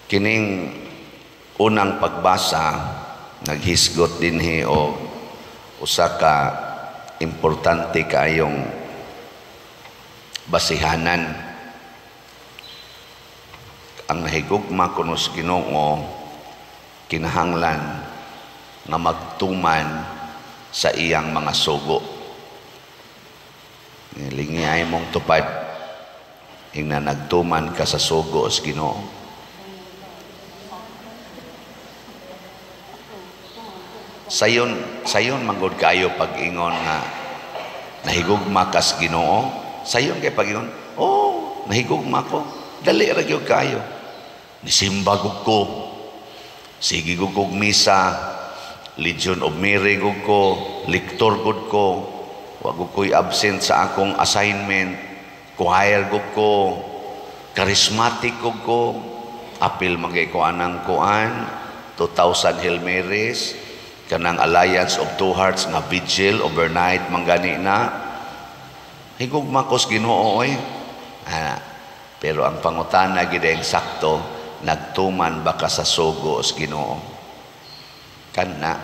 Kining unang pagbasa naghisgot dinhi o usa ka importante kaayong basihanan. Ang nahigugma kuno sa Ginoo kinahanglan nga magtuman sa iyang mga sugo. Lingiyay mong tupad ing na nagtuman ka sa sugo sa Ginoo. Sayon manggod kayo pag-ingon nga nahigugma ka sa Ginoo. Sayon kay pag-ingon, oh, nahigugma ko. Dali ra gyud kayo. Nisimba gud ko. Sige gud kog misa, Legion of Mary gud ko, liktor gud ko. Wa gud ko'y absent sa akong assignment. Choir gud ko, charismatic gud ko. Apil magay ko anang kuan, 2,000 Hail Marys. Kanang Alliance of Two Hearts nga vigil overnight manggani na higugma ko sa Ginoo pero ang pangutana gid eksakto nagtuman ba ka sa sugo sa Ginoo kana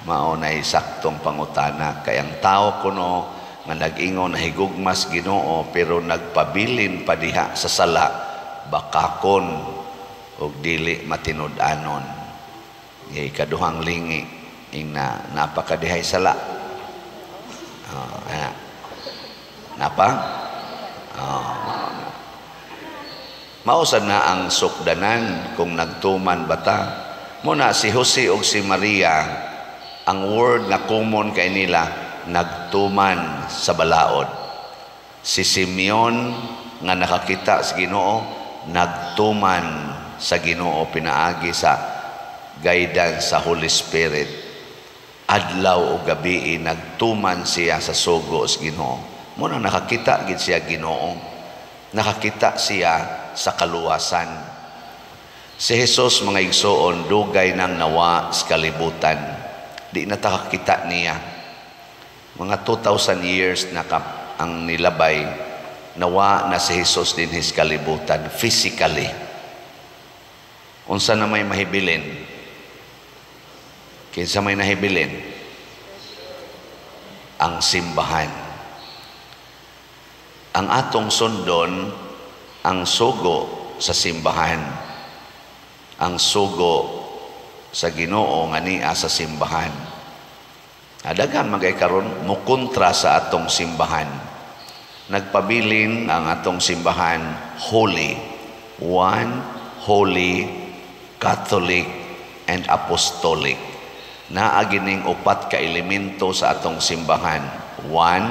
mao nay saktong pangutana kay ang tao kuno nga nag-ingon na higugma sa Ginoo pero nagpabilin pa diha sa sala bakakon og dili matinud-anon ikaduhang lingi na napakadihay sala. Napa? Mausad na ang sukdanan kung nagtuman bata. Muna si Jose o si Maria, ang word na common kay nila, nagtuman sa balaod. Si Simeon nga nakakita sa Ginoo, nagtuman sa Ginoo pinaagi sa guidance sa Holy Spirit. Adlaw o gabi nagtuman siya sa sugo sa Ginoo. Muna nakakita gid siya Ginoo. Nakakita siya sa kaluwasan. Si Jesus mga igsoon dugay nang nawa sa kalibutan. Di natakakita niya. Mga 2,000 years na ang nilabay nawa na si Jesus din his kalibutan physically. Unsa na may mahibilin? Kinsa may nahibilin? Ang simbahan. Ang atong sundon, ang sugo sa simbahan. Ang sugo sa Ginoo nga niya sa simbahan. Daghan magay karon mukontra sa atong simbahan. Nagpabilin ang atong simbahan holy. One, holy, Catholic, and apostolic. Naagining upat ka elemento sa atong simbahan. One,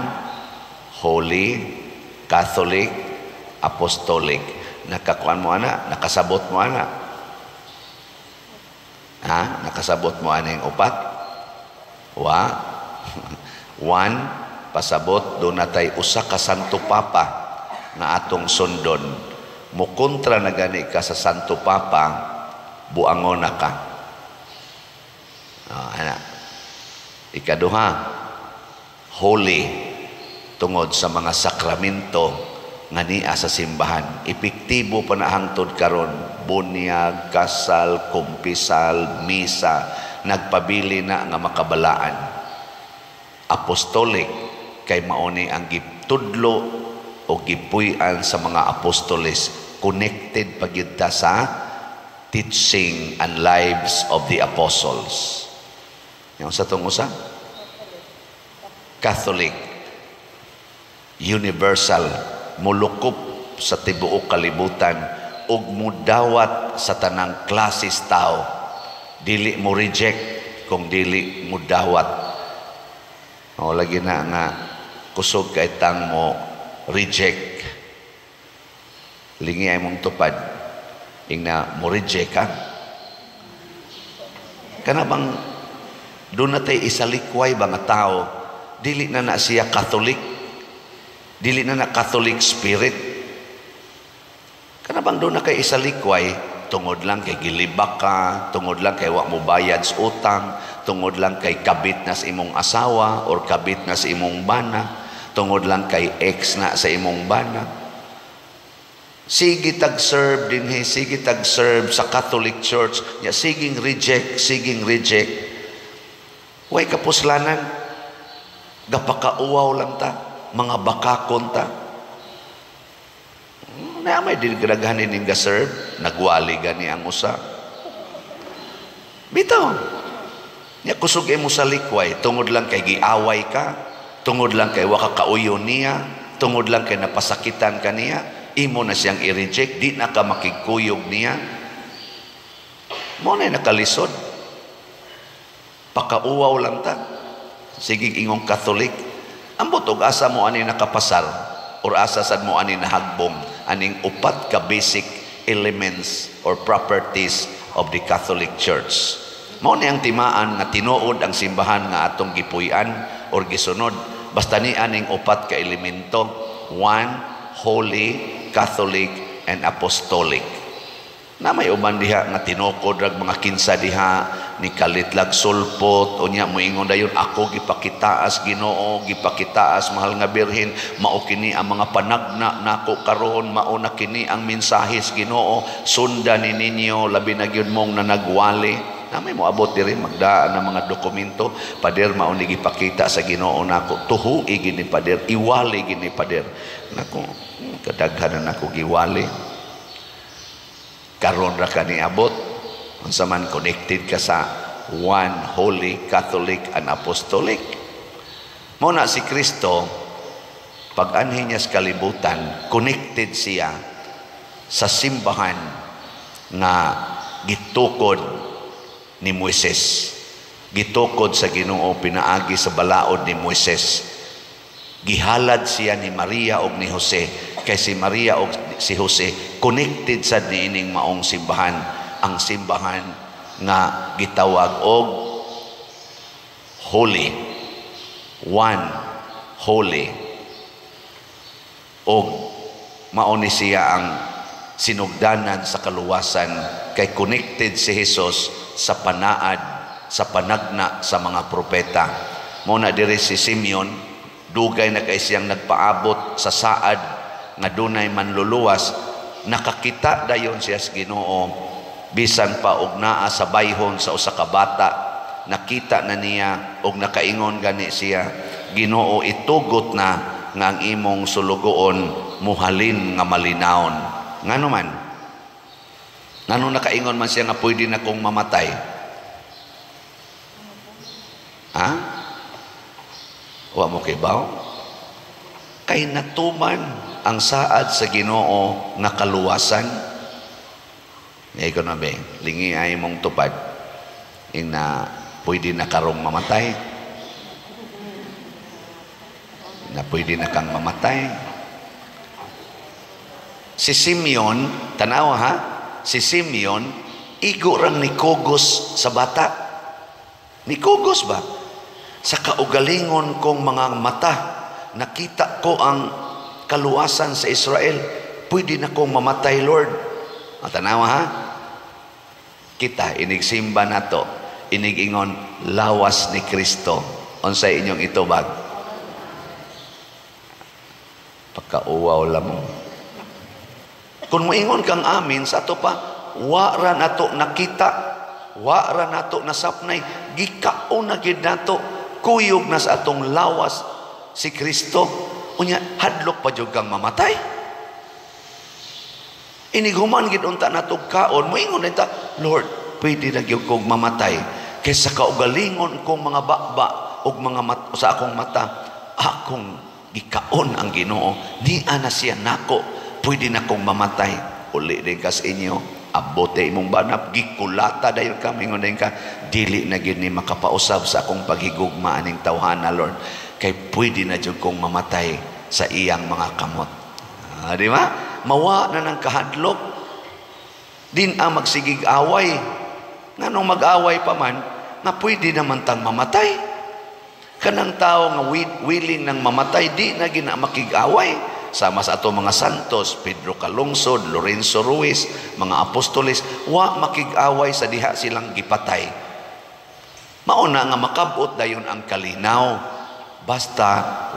holy, Catholic, apostolic. Nakakuan mo ana, nakasabot mo ana. Nakasabot mo ana yung upat? One, pasabot do natay usa ka Santo Papa na atong sundon. Mukontra na gani ka sa Santo Papa, buangon na ka. Ikaduha, holy tungod sa mga sakramento nga niya sa simbahan. Epektibo pa na hangtod karon, bunyag, kasal, kumpisal, misa, nagpabili na nga makabalaan. Apostolic kay mauni ang gitudlo o gipuy-an sa mga apostoles, connected pagyud sa teaching and lives of the apostles. Yung sa itong usa? Catholic, universal, mulukop sa tibuok kalibutan ug mudawat sa tanang klases tao. Dili mo reject kung dili mo dawat. O lagi na nga kusog kay tang mo reject. Lingi ay mong tupad. Ingna mo reject ka. Kana bang doon natay isalikway ba nga tao, dili na na siya Catholic, dili na na Catholic spirit. Kana bang doon na kay isalikway, tungod lang kay gilibak ka, tungod lang kay wa mo bayad sa utang, tungod lang kay kabit na sa imong asawa or kabit na sa imong bana, tungod lang kay ex na sa imong bana. Sige tag-serve din, sige tag-serve sa Catholic Church. Ya, siging reject. Way kapuslanan. Gapakauwaw lang ta. Mga bakakon ta. Na may dinaghanin ng ga-serve. Nagwali gani ang usa. Bitaw. Ya, kusog mo sa likway. Tungod lang kay giaway ka. Tungod lang kay waka kauyon niya. Tungod lang kay napasakitan ka niya. Imo na siyang i-reject, di na ka makikuyog niya. Mo na nakalisod. Pakauwaw lang ta. Sige ingong Catholic. Ambot og asa mo ani nakapasar or asa sad mo ani nahagbong aning upat ka basic elements or properties of the Catholic Church. Mao ni ang timaan nga tinuod ang simbahan nga atong gipuy-an or gisunod. Basta ni aning upat ka elemento. One, holy, Catholic, and Apostolic. Na may uban diha nga tinukod rag mga kinsa diha ni kalitlag sulpot o niya moingon dayon ako gipakitaas Ginoo, gipakitaas mahal nga birhen, mao kini ang mga panagna nako karon, mao na kini ang mensahis Ginoo, sundan ni ninyo labi na gyud mong nanagwali. Na may moabot diri magdaan ng mga dokumento, pader mao ni gipakita sa Ginoo nako, tuhui gini pader, iwali gini pader. Nako kadaghanan ako giwali. Karon ra ka ni abot unsa man connected ka sa one holy Catholic and Apostolic. Mao na si Kristo pag anhin niya sa kalibutan, connected siya sa simbahan nga gitukod ni Moises. Gitukod sa Ginoo pinaagi sa balaod ni Moises. Gihalad siya ni Maria o ni Jose. Kay si Maria o si Jose connected sa niining maong simbahan. Ang simbahan nga gitawag og holy. One holy. Og mauni siya ang sinugdanan sa kaluwasan kay connected si Jesus sa panaad, sa panagna sa mga propeta. Muna diri si Simeon, dugay na kay siyang nagpaabot sa saad nga dunay manluluwas, nakakita dayon siya sa Ginoo bisan pa og naa sa bayhon sa usa ka bata, nakita na niya og nakaingon gani siya, Ginoo itugot na nga ang imong sulugoon muhalin nga malinawon. Ngano man? Ngano nakaingon man siya nga pwede na kong mamatay? Ha? Wa mo kibaw? Kay natuman ang saad sa Ginoo nga kaluwasan. Ngay ko na ba, lingi ay mong tupad ing na pwede na karong mamatay, na pwede na kang mamatay. Si Simeon, tanaw ha, si Simeon igo rang nikugos sa bata. Nikugos ba? Sa kaugalingon kong mga mata, nakita ko ang kaluwasan sa Israel, pwede na kong mamatay, Lord. Tanaw ha, kita inigsimba na to, inigingon lawas ni Kristo. Unsay inyong itubag? Pagkauwaw lamang. Kung moingon kang amin sa ato pa, wara nato nakita, wara nato nasapnay, gikaon na gid nato, kuyog na sa atong lawas si Kristo. Unya hadlok pa jud kang mamatay. Iniguman gid unta nato kaon, moingon nita, Lord, pwede na gyud kong mamatay kaysa kaugalingon kong mga bakba ug mga sa akong mata, akong gikaon ang Ginoo, di ana siya nako, pwede na kong mamatay. Uli din kas inyo, abote imong banap, gikulata dayon kami ngon ka, dili na gyud ni makapausab sa akong paghigugma aning tawhana, Lord, kay pwede na jud kong mamatay sa iyang mga kamot. Di ba? Mawa na ng kahadlok. Din ang magsigig away. Nganong mag-away pa man, na pwede naman tang mamatay. Kanang tao nga willing nang mamatay, di na gina makig-away. Sama sa ato mga santos, Pedro Calungsod, Lorenzo Ruiz, mga apostoles, wa makig-away sa diha silang gipatay. Mauna nga makabot dayon ang kalinaw. basta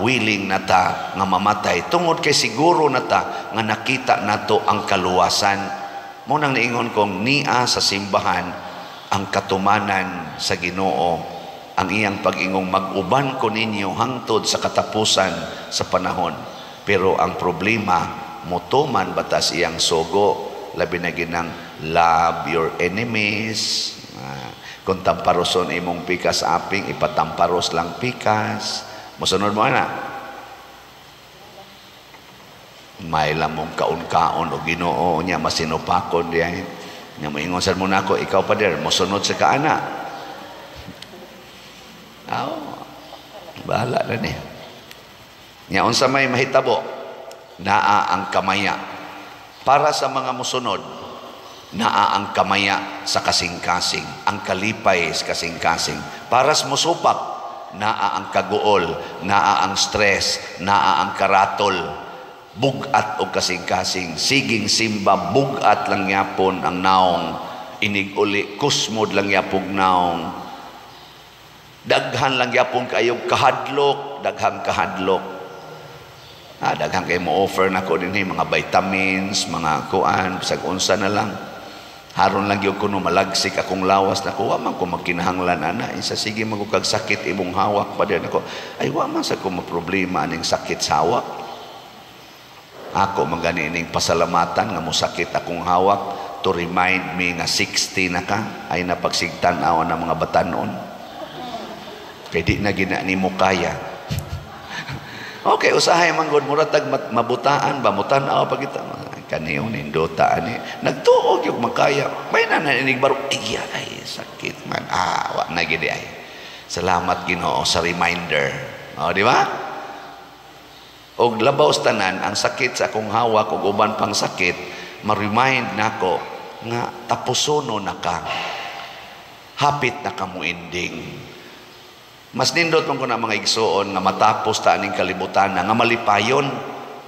willing na ta nga mamatay tungod kay siguro na ta nga nakita nato ang kaluwasan. Mo nang niingon kong niya sa simbahan ang katumanan sa Ginoo, ang iyang pag-ingong mag-uban ko ninyo hangtod sa katapusan sa panahon. Pero ang problema, mutuman batas iyang sugo, labi na ginang love your enemies. Kung tamparoson imong pikas aping, ipatamparos lang pikas. Musunod mo na. May lamong kaon-kaon o Ginoo niya masinupakon diya. Nya moingon sad mo nako, ikaw pa der mosunod sa kaana. Bahala na ni. Nya unsa may mahitabo, naa ang kamaya. Para sa mga musunod, naa ang kamaya sa kasing-kasing, ang kalipay sa kasing-kasing. Para sa musupak, naa ang kaguol, naa ang stress, naa ang karatol, bugat o kasing-kasing. Siging simba, bugat lang yapon ang naong, inig-uli, kusmod lang yapong naong, daghan lang yapon kayo kahadlok, daghang kahadlok. Daghang kayo mo offer na ko din mga vitamins, mga kuan, bisag unsa na lang. Haron lang yung kuno malagsik akong lawas na ko, waman ko magkinahanglan ana. Isa sige magukag sakit imong hawak pa din ako. Ay waman sa ko maproblema aning sakit sa hawak. Ako maganing pasalamatan nga mo sakit akong hawak to remind me nga 60 na ka ay napagsigtan-aw ng mga batanon. Kaya di na gina ni mo kaya. Okay, usahay manggod muratag mabutaan ba mutanaw pag kita kaniyo nindota ani nagtuog yung makaya may nananig baro ay sakit man wa na gid ay salamat Ginoo sa reminder di ba og labaw tanan ang sakit sa akong hawak ug uban pang sakit ma-remind nako nga tapusono na ka hapit na ka mo ending. Mas nindot man ko na mga igsoon nga matapos ta aning kalibutan nga malipayon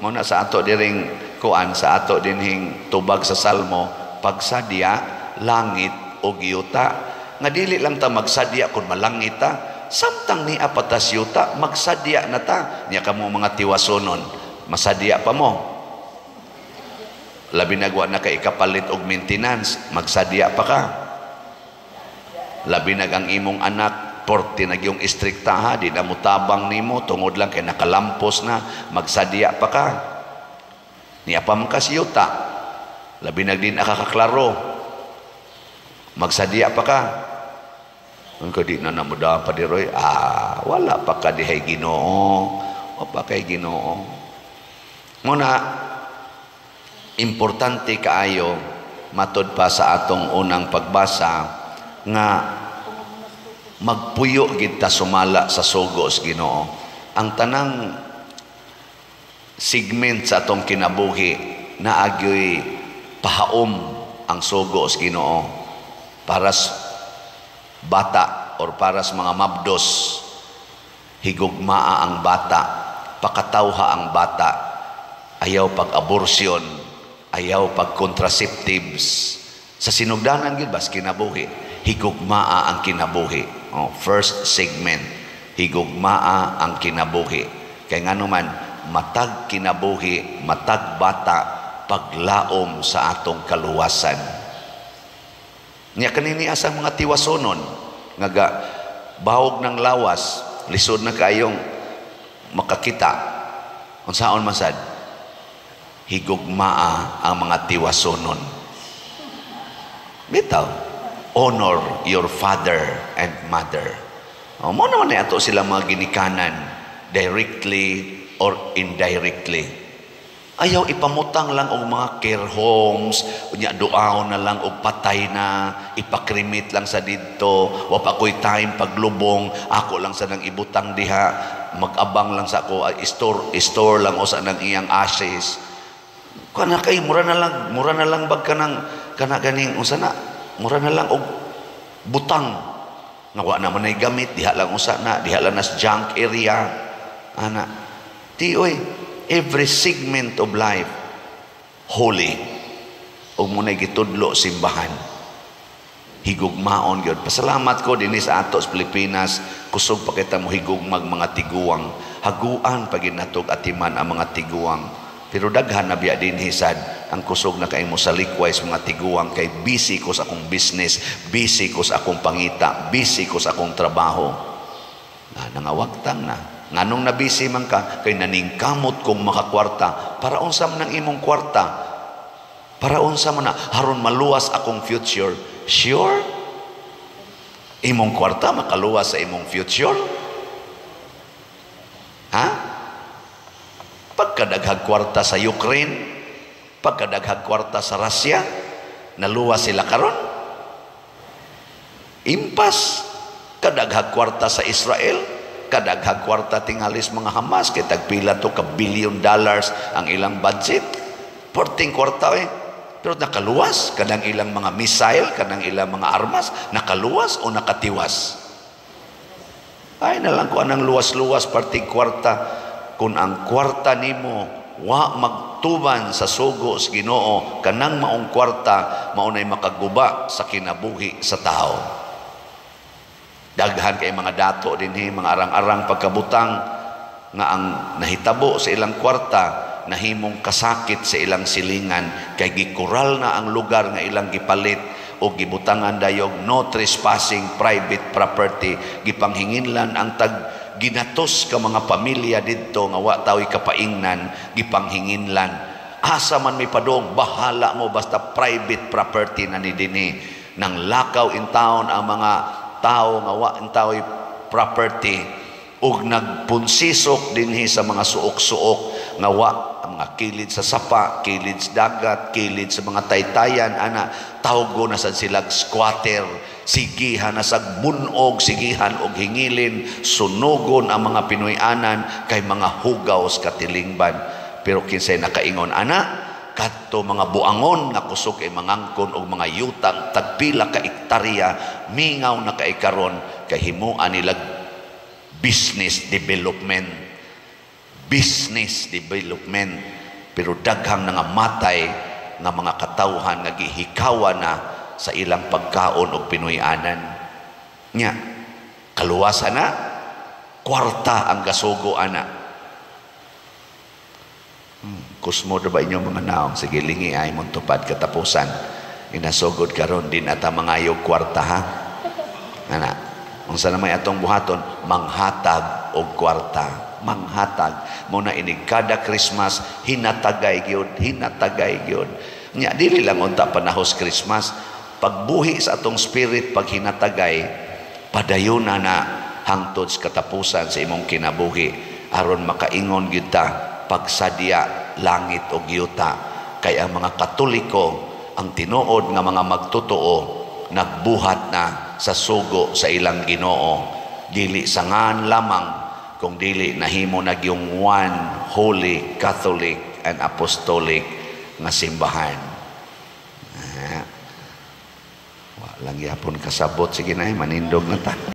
mo na sa ato diring kuan sa ato dinhing tubag sa Salmo pagsadya langit og yuta nga dili lang ta magsadya kun malangit ta samtang ni apatas yuta magsadya na ta nya kamo mga tiwasonon masadya pa mo labi nagwa na kay ikapalit og maintenance magsadya pa ka labi nag ang imong anak porti na yung istriktaha, di na mutabang nimo, tungod lang kay nakalampos na, magsadya pa ka. Niya pa mga siyuta, labi na din nakakaklaro, magsadya pa ka. Ang di na namuda pa di Roy, wala pa ka dihay Ginoo, o pa kay Ginoo. Muna, importante kaayo, matod pa sa atong unang pagbasa, nga magpuyo kita sumala sa sugos Ginoo. Ang tanang segment sa atong kinabuhi na agyoy pahaom ang sugos Ginoo para sa bata or para sa mga mabdos. Higugmaa ang bata, pakatawha ang bata, ayaw pag-abortion, ayaw pag-contraceptives. Sa sinugdanan gid bas kinabuhi, higugmaa ang kinabuhi. First segment, higugmaa ang kinabuhi. Kaya nga naman, matag kinabuhi, matag bata, paglaom sa atong kaluwasan. Niya kanini asang mga tiwasonon, nga bahog ng lawas, lisod na kayong makakita. Unsaon masad? Higugmaa ang mga tiwasonon. Bitaw. Honor your father and mother. Mo naman na ato sila mga ginikanan directly or indirectly. Ayaw ipamutang lang og mga care homes, unya duaw na lang og patay na, ipakrimit lang sa didto, wa pa koy time paglubong, ako lang sa nang ibutang diha, mag-abang lang sa ako, store lang o sa nang iyang ashes. Kana kay mura na lang bag kana ganing unsa na mura na lang og butang nga wa naman ay gamit diha lang usa na diha lang nas junk area ana tioy every segment of life holy og mo na gitudlo simbahan higugmaon gyud. Pasalamat ko dinhi sa ato sa Pilipinas, kusog pa kita mo higugmag mga tiguang, haguan pagid natog atiman ang mga tiguang. Pero daghan na biya dinhi sad ang kusog na kay mo sa likwais mga tiguang, kay busy ko sa akong business, busy ko sa akong pangita, busy ko sa akong trabaho. Nangawagtang na. Nganong na busy man ka, kay naningkamot kong makakwarta. Para unsa man ang imong kwarta? Para unsa man na haron maluwas akong future? Sure? Imong kwarta makaluwas sa imong future? Ha? Pagkadaghag kwarta sa Ukraine, pagkadaghag kwarta sa Russia, naluwas sila karon? Impas. Kadaghag kwarta sa Israel, kadaghag kwarta tingalis mga Hamas, kay tagpila to ka $1 billion ang ilang budget. 14 kwarta pero nakaluwas kanang ilang mga missile, kanang ilang mga armas, nakaluwas o nakatiwas? Ay nalang ko anang luwas-luwas parting kwarta. Kung ang kwarta nimo wa magtuban sa sugo sa Ginoo, kanang maong kwarta maunay makaguba sa kinabuhi sa tao. Daghan kay mga dato dinhi, mga arang-arang pagkabutang nga ang nahitabo sa ilang kwarta nahimong kasakit sa ilang silingan, kay gikural na ang lugar nga ilang gipalit o gibutangan dayog no trespassing private property. Gipanghinginlan ang ginatos ka mga pamilya didto nga wa tao'y kapaingnan, gipanghinginlan. Asa man may padong, bahala mo, basta private property na ni dinhi. Nang lakaw in town ang mga tao nga wa in tao'y property, ug nagpunsisok dinhi sa mga suok-suok nga wa ang mga kilid sa sapa, kilid sa dagat, kilid sa mga taytayan, ana tawgo na sad sila squatter. Sigihan na sag bunog, sigihan og hingilin, sunugon ang mga Pinoyanan kay mga hugaw sa katilingban. Pero kinsay nakaingon ana, kadto mga buangon nga kusog ay mangangkon og mga yutang tagpila ka ektarya, mingaw na kay karon kay himuan nila business development. Pero daghang nga matay nga mga katawhan nga gihikawa na sa ilang pagkaon og Pinoyanan. Nya kaluwasan na kwarta ang gasugo ana. Kusmo na ba inyong mga naong? Sige, lingi ay mong tupad katapusan. Inasugod karon din ata mangayog kwarta, ha? Ana, kung saan naman atong buhaton, manghatag o kwarta. Manghatag. Muna inig kada Christmas, hinatagay gyud, hinatagay gyud. Nya, dili lang unta panahos Christmas. Pagbuhi sa atong spirit, pag hinatagay, padayuna na hangtod sa katapusan sa imong kinabuhi. Aron makaingon gyud ta, pagsadya langit o giyuta. Kaya ang mga Katoliko, ang tinuod nga mga magtotoo, nagbuhat na sa sugo sa ilang Ginoo. Dili sangan lamang, kung dili nahimo na yung one holy Catholic and Apostolic nga simbahan. Walang yapon kasabot. Sige na, manindog na ta.